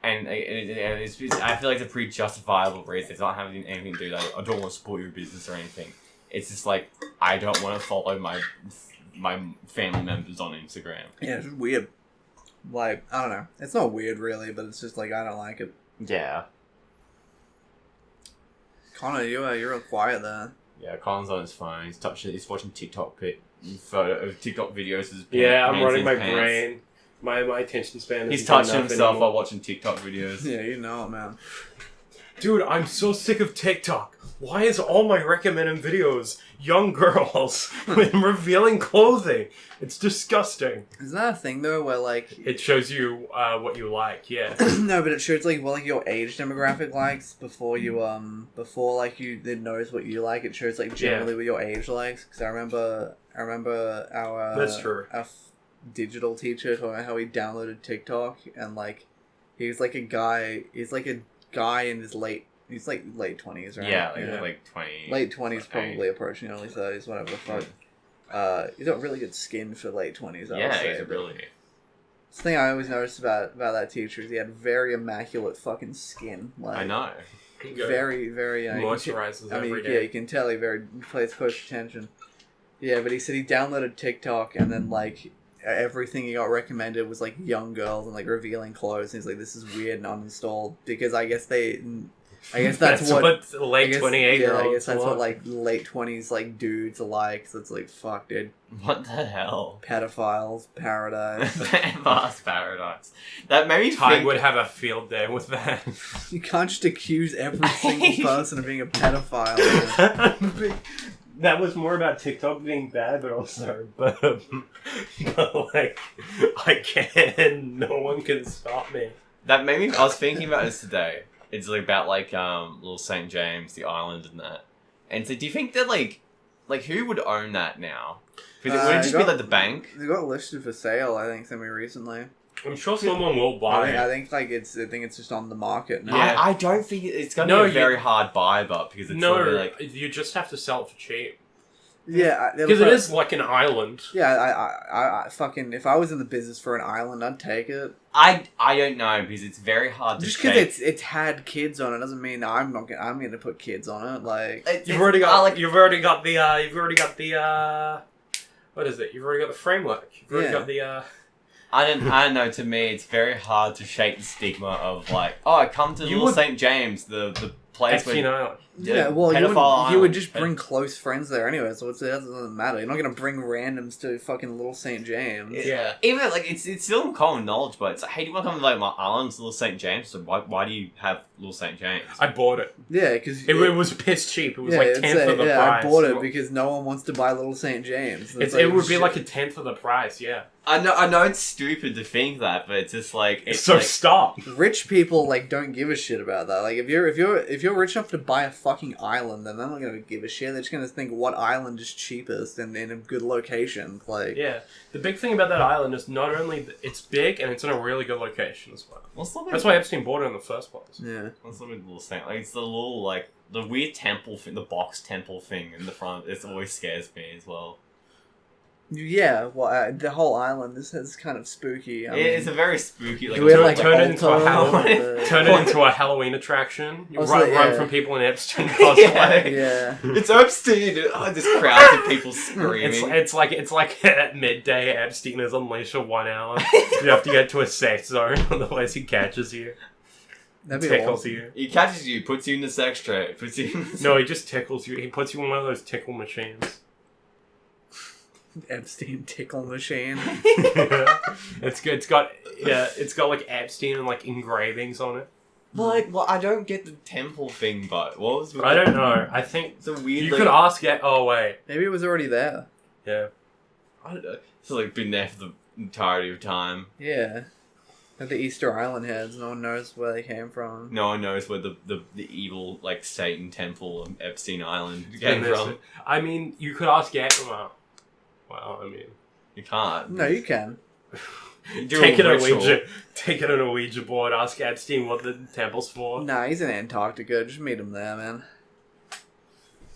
And it's I feel it's a pretty justifiable reason. It's not having anything to do with I don't want to support your business or anything. It's just I don't want to follow my family members on Instagram. Yeah, it's just weird. I don't know. It's not weird really, but it's just I don't like it. Yeah. Connor, you're real quiet there. Yeah, Colin's on his phone. He's watching TikTok videos. I'm running my brain. My attention span is He's touching himself while watching TikTok videos. Yeah, you know it, man. Dude, I'm so sick of TikTok. Why is all my recommended videos young girls with revealing clothing? It's disgusting. Isn't that a thing though, where it shows you what you like? Yeah. No, but it shows your age demographic likes before you it knows what you like. It shows generally what your age likes. Because I remember our that's true. Our digital teacher talking about how he downloaded TikTok and he was a guy. He's a guy in his late 20s, right? Yeah, 20. Late 20s, probably approaching early 30s, whatever the fuck. He's got really good skin for late 20s, I would say. He's really... The thing I always noticed about that teacher is he had very immaculate fucking skin. I know. Very, very... moisturizes every day. Yeah, you can tell he pays close attention. Yeah, but he said he downloaded TikTok and then, everything he got recommended was young girls and revealing clothes, and he's this is weird and uninstalled, because I guess that's what late 28-year-olds I guess that's what late 20s dudes are like. So it's fuck, dude. What the hell? Pedophiles paradise. Vast paradise. That maybe Tadhg would have a field day with that. You can't just accuse every single person of being a pedophile. that was more about TikTok being bad, but also, but like, I can. No one can stop me. That made me. I was thinking about this today. It's like about like Little St. James, the island, and that. And so, do you think that like who would own that now? Because it would just be like the bank. They got listed for sale, I think, semi recently. I'm sure someone will buy it. I think it's just on the market now. Yeah. I don't think it's going to be a very hard buy, but because it's like you just have to sell it for cheap. Yeah, Because it is like an island. Yeah, I fucking if I was in the business for an island, I'd take it. I don't know because it's very hard to just because it's had kids on it doesn't mean I'm gonna put kids on it. Like you've already got the what is it? You've already got the framework. You've already got the I don't know. To me, it's very hard to shake the stigma of like, oh, I come to Little St. James, the place where you would just bring close friends there anyway, so it doesn't matter. You're not gonna bring randoms to fucking Little St. James. Yeah, even like it's still common knowledge, but it's like, hey, do you want to come to like my island's Little St. James? So why do you have Little St. James? I bought it. Yeah, because it was piss cheap. It was like 10th of the price. I bought it because no one wants to buy Little St. James. It would be like a 10th of the price. Yeah. I know it's stupid to think that, but it's just like stop. Rich people like don't give a shit about that. Like if you're rich enough to buy a fucking island, then they're not gonna give a shit. They're just gonna think what island is cheapest and in a good location. Like the big thing about that island is not only it's big and it's in a really good location as well. That's why Epstein bought it in the first place. Yeah. What's the Little Saint? Like it's the little like the weird temple thing, the box temple thing in the front. It always scares me as well. Yeah, well, the whole island is kind of spooky. It's a very spooky. Like, turn it into a Halloween attraction. You run from people in Epstein cosplay. Yeah, it's Epstein. This crowd of people screaming. It's like at midday. Epstein is unleashed for 1 hour. You have to get to a safe zone, otherwise he catches you. Tickles you. He catches you, puts you in the sex tray. No, he just tickles you. He puts you in one of those tickle machines. Epstein tickle machine. It's good. It's got like Epstein and like engravings on it. Well, I don't get the temple thing, but what was? I don't know. I think it's a weird. You could ask it. Oh wait, maybe it was already there. Yeah. I don't know. It's like been there for the entirety of time. Yeah. Like the Easter Island heads. No one knows where they came from. No one knows where the evil like Satan temple of Epstein Island came from. I mean, you could ask it. Well, I mean, you can't. No, you can. Take it on a Ouija board. Ask Epstein what the temple's for. Nah, he's in Antarctica. Just meet him there, man.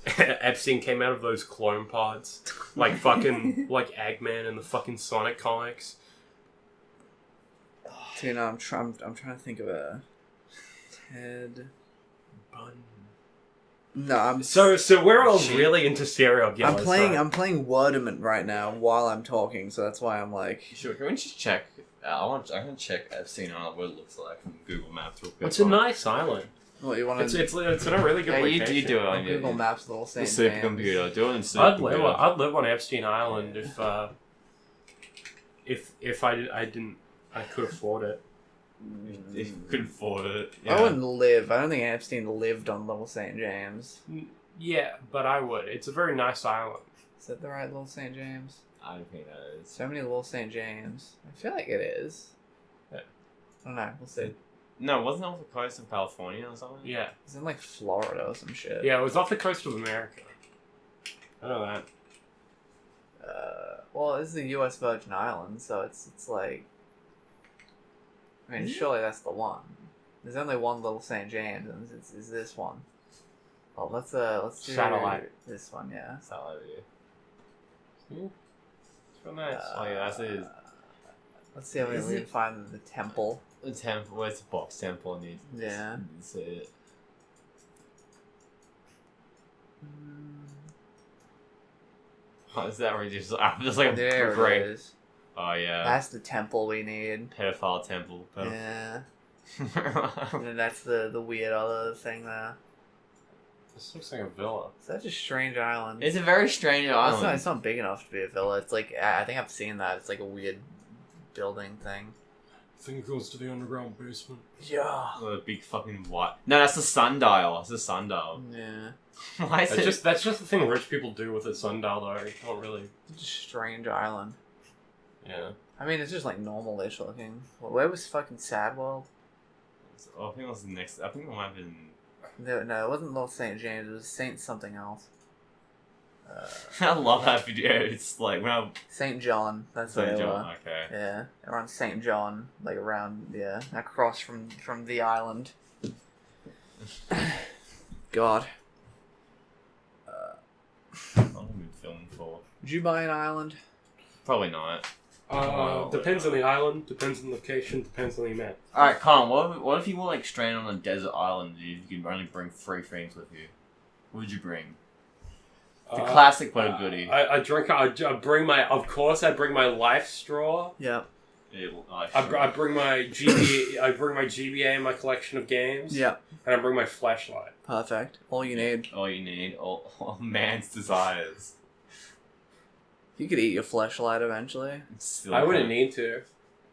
Epstein came out of those clone pods, like fucking like Eggman in the fucking Sonic comics. Dude, no, I'm trying to think of a Ted Bundy. No, so we're all really into serial killers. I'm playing Wordament right now while I'm talking, so that's why I'm like. Sure, can we just check? I want to check Epstein Island what it looks like from Google Maps. It's a nice island. What you want to? It's in a really good location. You do it on Google Maps, Little St. James. Supercomputer. Do it in supercomputer. I'd live on Epstein Island if I could afford it. If you could afford it. Yeah. I wouldn't live. I don't think Epstein lived on Little St. James. Yeah, but I would. It's a very nice island. Is that the right Little St. James? I don't think that is. So many Little St. James. I feel like it is. Yeah. I don't know. We'll see. No, wasn't it off the coast of California or something? Yeah. It's in like Florida or some shit. Yeah, it was off the coast of America. I know that. Well, this is the U.S. Virgin Islands, so it's like. I mean, surely that's the one. There's only one Little St. James, and it's this one. Well, let's do Satellite. This one, yeah. Satellite view. It's real nice. Oh yeah, that's it. Let's see how we can find the temple. The temple. Where's the box temple? Yeah. See it. Oh, is that just like a there it is. Oh yeah. That's the temple we need. Pedophile temple. Yeah. And then that's the weird other thing there. This looks like a villa. Such a strange island. It's a very strange island. It's not big enough to be a villa. It's like I think I've seen that. It's like a weird building thing. think it goes to the underground basement. Yeah. The big fucking white. No, that's the sundial. It's the sundial. Yeah. Why is it? That's just the thing rich people do with a sundial, though. You can't really. It's a strange island. Yeah. I mean, it's just like normal-ish looking. Where was fucking Sad World? I think it was the next. I think it might have been. No, it wasn't Lord St. James. It was Saint something else. I love that video. It's like when I. St. John. That's what St. they John. were. Okay. Yeah, around St. John, like around across from the island. God. How long have we been filming for? Would you buy an island? Probably not. Depends on the island, depends on the location, depends on the amount. Alright, Colin, what if you were like stranded on a desert island and you could only bring 3 things with you? What would you bring? The classic but a goodie. I bring my, of course, I bring my life straw. Yeah. I bring my GBA, I bring my GBA and my collection of games. Yeah. And I bring my flashlight. Perfect. All you need. All you need, all man's desires. You could eat your fleshlight eventually. I wouldn't need to.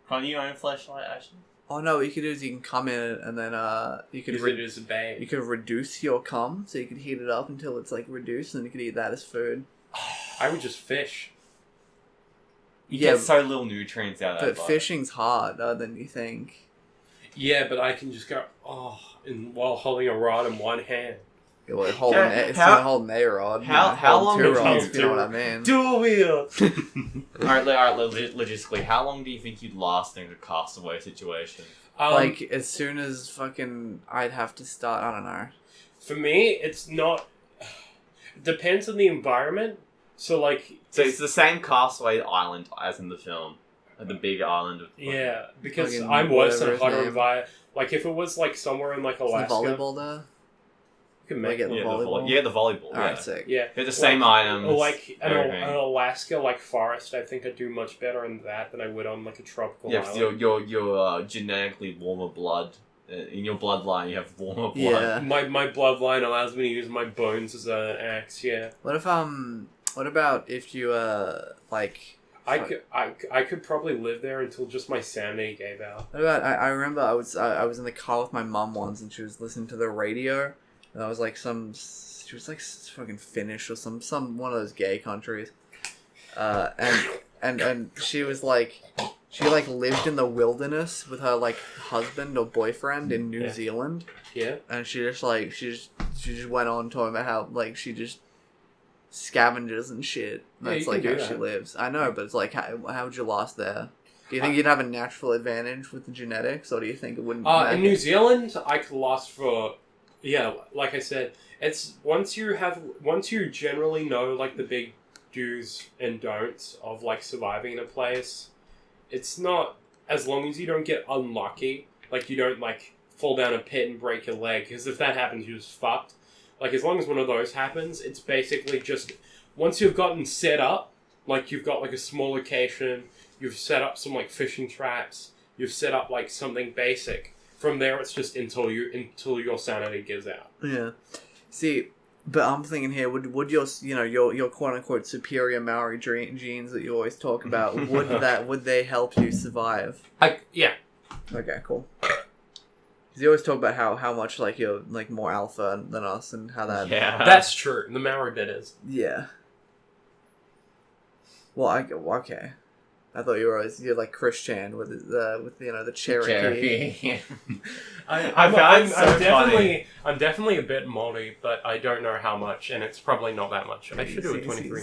Can't you own a flashlight, actually? Oh no, what you could do is you can come in it and then you could Use it as a bait. you could reduce your cum, so you could heat it up until it's like reduced, and then you could eat that as food. I would just fish. You Yeah, get so little nutrients out of that. But fishing's harder than you think. Yeah, but I can just go, while holding a rod in one hand. You're like holding it's how- not holding a rod. how long two have rods, you- if you know what I mean? Dual wheel! Alright, logistically, how long do you think you'd last in a castaway situation? Like as soon as fucking I'd have to start. I don't know. For me, it's not. It depends on the environment. So, like. So it's the same castaway island as in the film. Like the big island of... Yeah, because Fucking I'm worse in a whatever his hotter name. environment. Like, if it was, like, somewhere in, like, Is the Alaska. volleyball there? You can Like make it- it. Yeah, volleyball? the volleyball. Alright, Yeah. sick. Yeah. They're the same items. Or, like, everything. an Alaska, like, forest, I think I'd do much better in that than I would on, like, a tropical Yeah, island. because you're genetically warmer blood. In your bloodline, you have warmer blood. Yeah. My bloodline allows me to use my bones as an axe, yeah. What about if you like? I could probably live there until just my sanity gave out. What about I remember I was in the car with my mum once and she was listening to the radio and I was like she was like fucking Finnish or some one of those gay countries, and she was like she like lived in the wilderness with her like husband or boyfriend in New Zealand. Yeah. And she just went on talking about how like she just scavenges and shit. That's you like can how do she that. lives. I know, but it's like how would you last there? Do you think you'd have a natural advantage with the genetics, or do you think it wouldn't? In New Zealand, I could last for, like I said, it's once you generally know like the big do's and don'ts of like surviving in a place, it's not, as long as you don't get unlucky, like you don't like fall down a pit and break your leg, because if that happens, you're just fucked. Like as long as one of those happens, it's basically just, once you've gotten set up, like you've got like a small location, you've set up some like fishing traps, you've set up like something basic. From there, it's just until your sanity gives out. Yeah. See, but I'm thinking here, would your your quote unquote superior Maori genes that you always talk about, would they help you survive? Yeah. Okay, cool. Because you always talk about how much like you're like more alpha than us and how that. Yeah. That's true. The Maori bit is. Yeah. Well, okay. I thought you're like Christian with the Cherokee. I'm definitely a bit Māori, but I don't know how much, and it's probably not that much. I should do a 23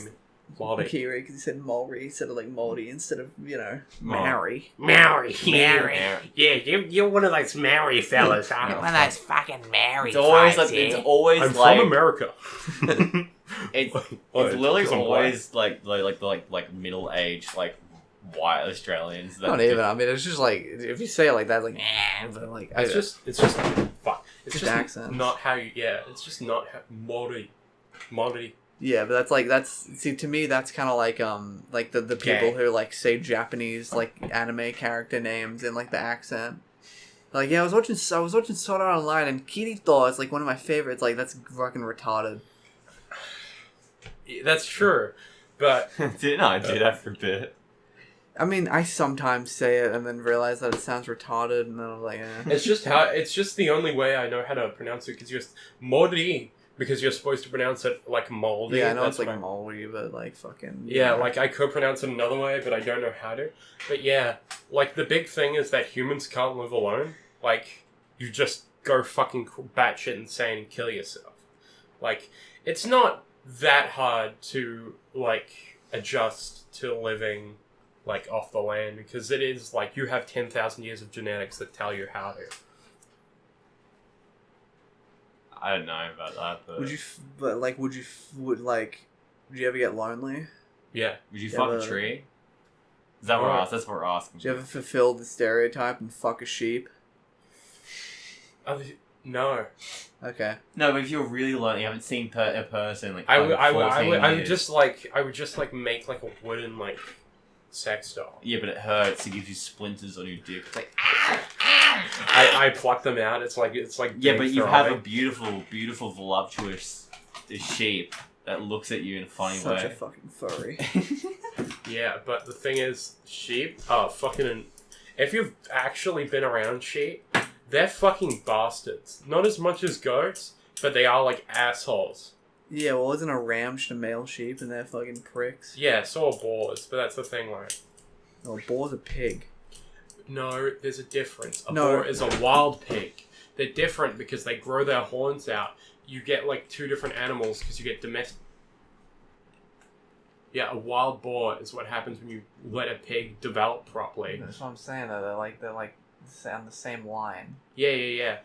Māori. Kiri, because he said Maori instead of like Maori instead of Maori. Maori. Maori. Yeah, you're one of those Maori fellas, huh? One of those fucking Maori It's always fights, like yeah? it's always I'm like from America. it's It's literally 'cause I'm always like middle aged like white Australians. That Not even. I mean, it's just like if you say it like that, like but like It's just fuck. It's Just just accents. not how you. Yeah, it's just not how Māori. yeah, but see to me that's kind of like the people who like say Japanese like anime character names in like the accent. Like I was watching Sword Art Online and Kirito is like one of my favorites. Like that's fucking retarded. That's true, but Didn't I do that for a bit? I mean, I sometimes say it and then realize that it sounds retarded, and then I'm like, eh. It's just the only way I know how to pronounce it, because you're moldy, because you're supposed to pronounce it like moldy. Yeah, I know That's it's like what moldy, but like fucking... Yeah, like I could pronounce it another way, but I don't know how to. But yeah, like the big thing is that humans can't live alone. Like, you just go fucking batshit insane and kill yourself. Like, it's not that hard to, like, adjust to living, like, off the land, because it is, like, you have 10,000 years of genetics that tell you how to. I don't know about that, but... Would you ever get lonely? Yeah. Would you Yeah, fuck but- a tree? Is that what we're asking? That's what we're asking. Did you ever fulfill the stereotype and fuck a sheep? No. Okay. No, but if you're really lonely, you haven't seen a person, like, I would 14 years. just make, like, a wooden, like, sex doll. Yeah, but it hurts. It gives you splinters on your dick. It's like, I pluck them out. It's like yeah, but you have a throwing. beautiful, voluptuous sheep that looks at you in a funny Such a way. fucking furry. Yeah, but the thing is, sheep are fucking... If you've actually been around sheep, they're fucking bastards. Not as much as goats, but they are, like, assholes. Yeah, well, isn't a ram just a male sheep and they're fucking pricks? Yeah, so are boars, but that's the thing, like... Oh, a boar's a pig. No, there's a difference. A No. boar is a wild pig. They're different because they grow their horns out. You get, like, two different animals because you get domestic... Yeah, a wild boar is what happens when you let a pig develop properly. That's what I'm saying, though. They're like on the same line. Yeah.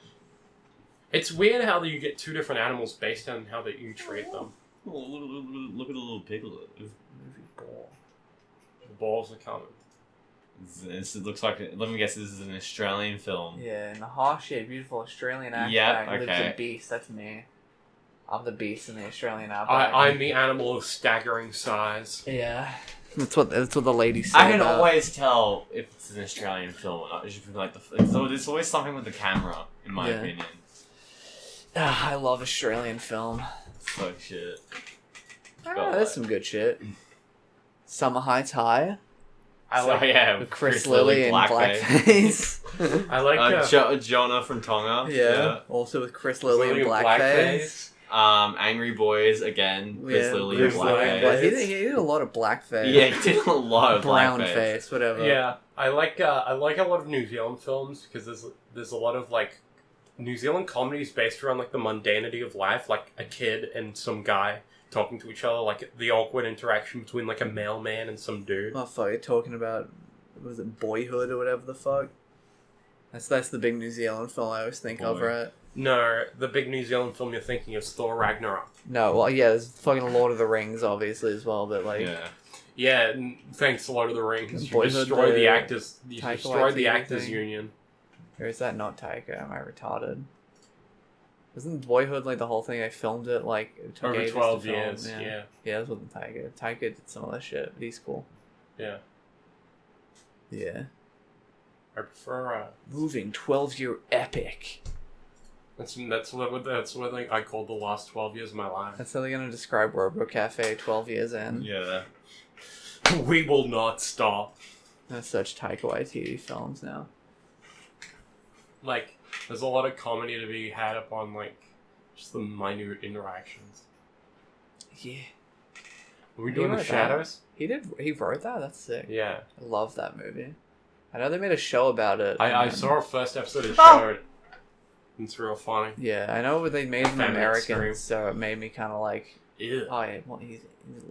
It's weird how you get two different animals based on how that you treat them. Oh, look at a little piglet. Movie boar. The balls are coming. It looks like... Let me guess, this is an Australian film. Yeah, in the harsh-shaped, beautiful Australian outback Yeah, lives okay. a beast. That's me. I'm the beast in the Australian outback. I'm the animal of staggering size. Yeah. That's what the ladies say. I can about- always tell if it's an Australian film or not. It's just like there's always something with the camera, in my Yeah. opinion. I love Australian film. So shit. There's some good shit. Summer Heights High Yeah, with Chris Lilly and blackface. I like Jonah from Tonga. Yeah. Also with Chris Lilly and blackface. Angry Boys again. Chris Lilly and Chris Lilly and blackface. He did a lot of blackface. Yeah, he did a lot of Brown blackface. face, whatever. Yeah, I like a lot of New Zealand films because there's a lot of like New Zealand comedies based around like the mundanity of life, like a kid and some guy talking to each other, like the awkward interaction between like a mailman and some dude. Oh fuck, you're talking about, was it Boyhood or whatever the fuck? That's the big New Zealand film I always think of, Boy. right? No, the big New Zealand film you're thinking is Thor Ragnarok. No, well yeah, there's fucking Lord of the Rings obviously as well, but like Yeah. Yeah, and thanks to Lord of the Rings, you Boyhood, destroy the the actors. You Taika destroy the Waititi actors thing. union. or is that not Taika? Am I retarded? Wasn't Boyhood like the whole thing? I filmed it like it took Over ages to 12 film, years, yeah. Yeah, that wasn't Taika. Taika did some of that shit. He's cool. Yeah. Yeah. I prefer Moving 12-year epic. that's what I called the last 12 years of my life. That's how they're gonna describe Robo-Café 12 years in. Yeah. We will not stop. That's such Taika Waititi films now. Like, there's a lot of comedy to be had upon, like, just the minute interactions. Yeah. Are we He doing The wrote that. Shadows? He wrote that? That's sick. Yeah. I love that movie. I know they made a show about it. I and- saw a first episode of the show. It's real funny. Yeah, I know they made him Feminine American, scream. so it made me kind of like, Ew. oh yeah, well,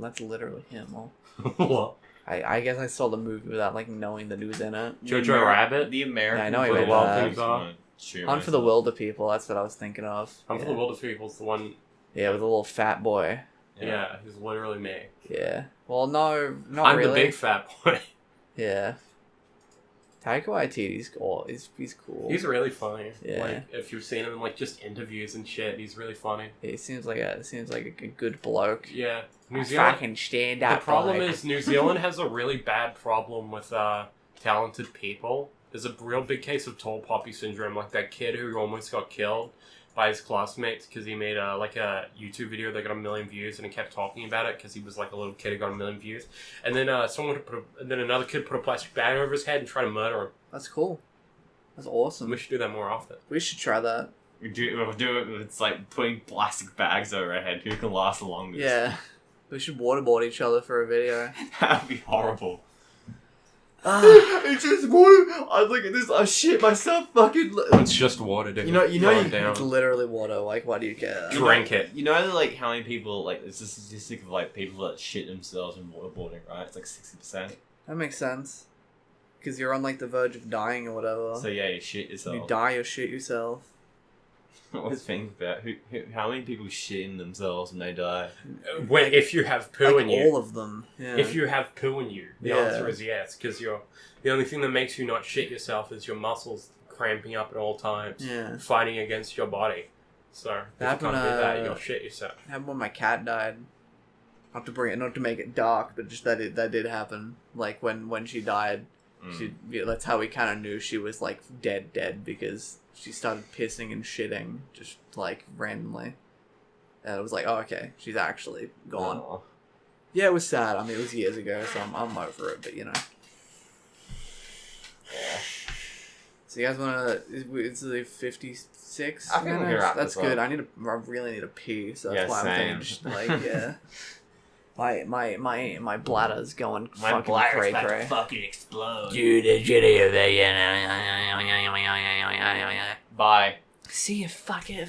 that's literally him. Well, What? I guess I saw the movie without like knowing that he was in it. Jojo Rabbit? The American. Yeah, I know he made version that. is gonna shoot Hunt for the myself. Wilder People. That's what I was thinking of. Hunt yeah. for the Wilder People's the one. Yeah, with a little fat boy. Yeah, he's literally me. Yeah. Well, no, not I'm really. the big fat boy. Yeah. Taika Waititi's cool. He's cool. He's really funny. Yeah. Like, if you've seen him in, like, just interviews and shit, he's really funny. He seems like a good bloke. Yeah. New I Zealand. fucking stand The up. problem bloke. is New Zealand has a really bad problem with talented people. There's a real big case of tall poppy syndrome, like that kid who almost got killed by his classmates because he made a YouTube video that got 1 million views, and he kept talking about it because he was like a little kid who got 1 million views. And then another kid put a plastic bag over his head and tried to murder him. That's cool. That's awesome. We should do that more often. We should try that. We'll do it. It's like putting plastic bags over our head. Who can last the longest? Yeah. We should waterboard each other for a video. That'd be horrible. Ah. It's just water. I look at this. I shit myself. Fucking. It's just water, dude. It's literally water. Like, why do you care? Drink it. You know, like how many people like it's a statistic of like people that shit themselves in waterboarding, right? It's like 60%. That makes sense. Because you're on like the verge of dying or whatever. So yeah, you shit yourself. You die or shit yourself. I always think about how many people shit in themselves when they die. If you have poo in you. All of them. Yeah. If you have poo in you, the answer is yes, because the only thing that makes you not shit yourself is your muscles cramping up at all times, fighting against your body. So if you can't do that, you'll shit yourself. Happened when my cat died. Not to make it dark, but just that did happen. Like when she died, that's how we kind of knew she was like dead because she started pissing and shitting just like randomly, and it was like, oh okay, she's actually gone. Aww. Yeah, it was sad. I mean, it was years ago, so I'm over it. But Yeah. So you guys wanna? It's like 56 I think we can minutes. wrap That's this good. up. I really need a pee, so that's Yeah, why I'm same. thinking just like my bladder's going My fucking bladder's cray about to cray. fucking explode. Dude, the shitty of Bye. See you fucking